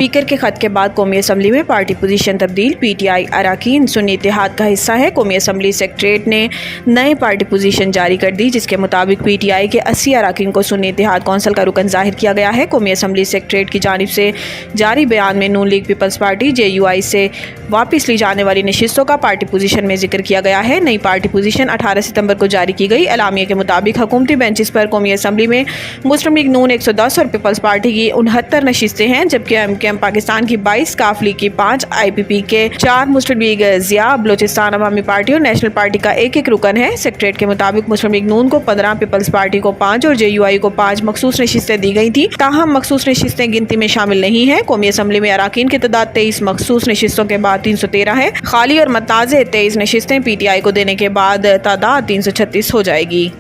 Speaker के खत के बाद कौमी असम्बली में पार्टी पोजीशन तब्दील। पीटीआई अरकान सुन्नी इत्तेहाद का हिस्सा है। कौमी असम्बली सेक्रेटरीट ने नए पार्टी पोजीशन जारी कर दी, जिसके मुताबिक पीटीआई के 80 अरकान को सुन्नी इत्तेहाद कौंसिल का रुकन जाहिर किया गया है। कौमी असम्बली सेक्रेटरीट की जानिब से जारी बयान में नून लीग पीपल्स पार्टी JUI से वापस ली जाने वाली नशिस्तों का पार्टी पोजीशन में जिक्र किया गया है। नई पार्टी पोजीशन 18 सितंबर को जारी की गई। एलामिया के मुताबिक हुकूमती बेंचेस पर कौमी असम्बली में मुस्लिम लीग नून 110 और पीपल्स पार्टी की 69 नशिस्तें हैं, जबकि MKM पाकिस्तान की 22, काफ लीग की 5, IPP के 4, मुस्लिम लीग ज़िया, बलोचिस्तान अवामी पार्टी और नेशनल पार्टी का एक रुकन है। सेक्रेटरीट के मुताबिक मुस्लिम लीग नून को 15, पीपल्स पार्टी को 5 और JUI को 5 मखसूस नशिस्तें दी गई थी। ताहम मखसूस नशिस्तें गिनती में शामिल नहीं है। कौमी असम्बली में अरकान की तादाद 23 मखसूस नशिस्तों के बाद 313 है। खाली और मतनाज़े 23 नशिस्तें PTI को देने के बाद तादाद 336 हो जाएगी।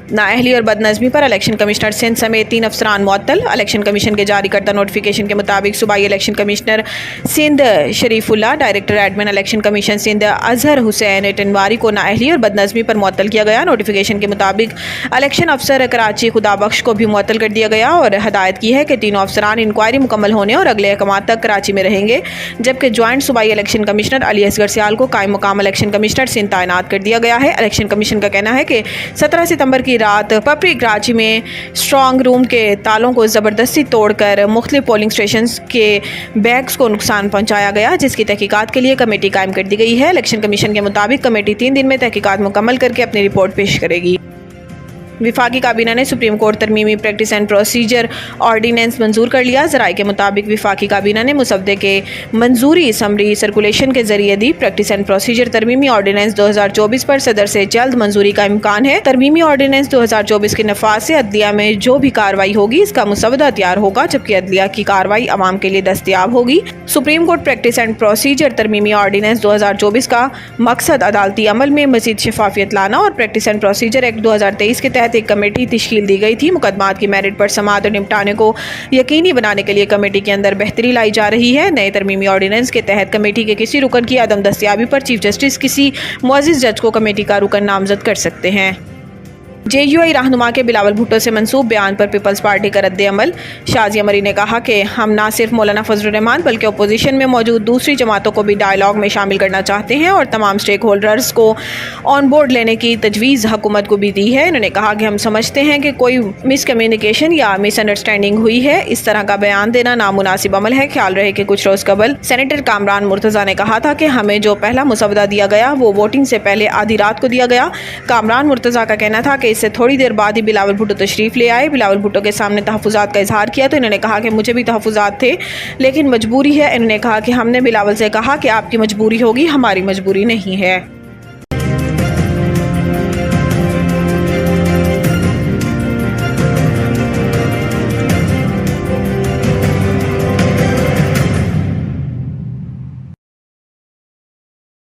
नाअहली और बदनज़मी पर इलेक्शन कमिश्नर सिंध समेत 3 अफसरान मुअत्तल। इलेक्शन कमीशन के जारी करदा नोटिफिकेशन के मुताबिक सूबाई election commissioner Sindh Sharifullah, director admin election commission Sindh Azhar Hussain Tanwari को नाअहली और बदनज़मी पर मुअत्तल किया गया। नोटिफिकेशन के मुताबिक इलेक्शन अफसर कराची खुदाबख्श को भी मुअत्तल कर दिया गया और हदायत की है कि तीनों अफसरान इंक्वायरी मुकम्मल होने और अगले अहकाम तक कराची में रहेंगे, जबकि ज्वाइंट सूबाई इलेक्शन कमिश्नर अली असगर सियाल को कायम मुकाम इलेक्शन कमिश्नर सिंध तैनात कर दिया गया है। इलेक्शन कमीशन का कहना है कि 17 सितंबर की रात पपरी कराची में स्ट्रॉन्ग रूम के तालों को ज़बरदस्ती तोड़कर मुख्तलिफ पोलिंग स्टेशन के बैग्स को नुकसान पहुंचाया गया, जिसकी तहकीकात के लिए कमेटी कायम कर दी गई है। इलेक्शन कमीशन के मुताबिक कमेटी 3 दिन में तहकीकात मुकम्मल करके अपनी रिपोर्ट पेश करेगी। विफाकी काबीना ने सुप्रीम कोर्ट तरमीमी प्रैक्टिस एंड प्रोसीजर ऑर्डीनेंस मंजूर कर लिया। ज़राए के मुताबिक विफाकी काबीना ने मुसवदे के मंजूरी समरी सर्कुलेशन के जरिए दी। प्रैक्टिस एंड प्रोसीजर तरमीमी ऑर्डीनेंस 2024 पर सदर से जल्द मंजूरी का इम्कान है। तरमीमी ऑर्डीनेंस 2024 के नफाज से अदलिया में जो भी कार्रवाई होगी इसका मुसवदा तैयार होगा, जबकि अदलिया की कार्रवाई अवाम के लिए दस्तयाब होगी। Supreme court practice and procedure तरमीमी ऑर्डीनेंस 2024 का मकसद अदालती अमल में मजीद शफाफियत लाना और प्रैक्टिस एंड प्रोसीजर एक्ट 2023 के तहत एक कमेटी तश्कील दी गई थी। मुकदमात की मेरिट पर समाअत और निपटाने को यकीनी बनाने के लिए कमेटी के अंदर बेहतरी लाई जा रही है। नए तरमीमी ऑर्डिनेंस के तहत कमेटी के किसी रुकन की अदम दस्तयाबी पर चीफ जस्टिस किसी मुअज़्ज़िज़ जज को कमेटी का रुकन नामजद कर सकते हैं। JUI रहनुमा के बिलावल भुट्टो से मंसूब बयान पर पीपल्स पार्टी का रद्द अमल। शाजिया मरी ने कहा कि हम ना सिर्फ मौलाना फजलुर रहमान बल्कि अपोजिशन में मौजूद दूसरी जमातों को भी डायलॉग में शामिल करना चाहते हैं और तमाम स्टेक होल्डर्स को ऑन बोर्ड लेने की तजवीज़ हुकूमत को भी दी है। इन्होंने कहा कि हम समझते हैं कि कोई मिसकम्युनिकेशन या मिसअंडरस्टैंडिंग हुई है। इस तरह का बयान देना नामुनासिब अमल है। ख्याल रहे कि कुछ रोज़ कबल सेनेटर कामरान मुर्तज़ा ने कहा था कि हमें जो पहला मुसवदा दिया गया वो वोटिंग से पहले आधी रात को दिया गया। कामरान मुर्तज़ा का कहना था कि इससे थोड़ी देर बाद ही बिलावल भुट्टो तशरीफ ले आए। बिलावल भुट्टो के सामने तहफ़्फ़ुज़ात का इजहार किया तो इन्होंने कहा कि मुझे भी तहफ़्फ़ुज़ात थे लेकिन मजबूरी है। इन्होंने कहा कि हमने बिलावल से कहा कि आपकी मजबूरी होगी, हमारी मजबूरी नहीं है।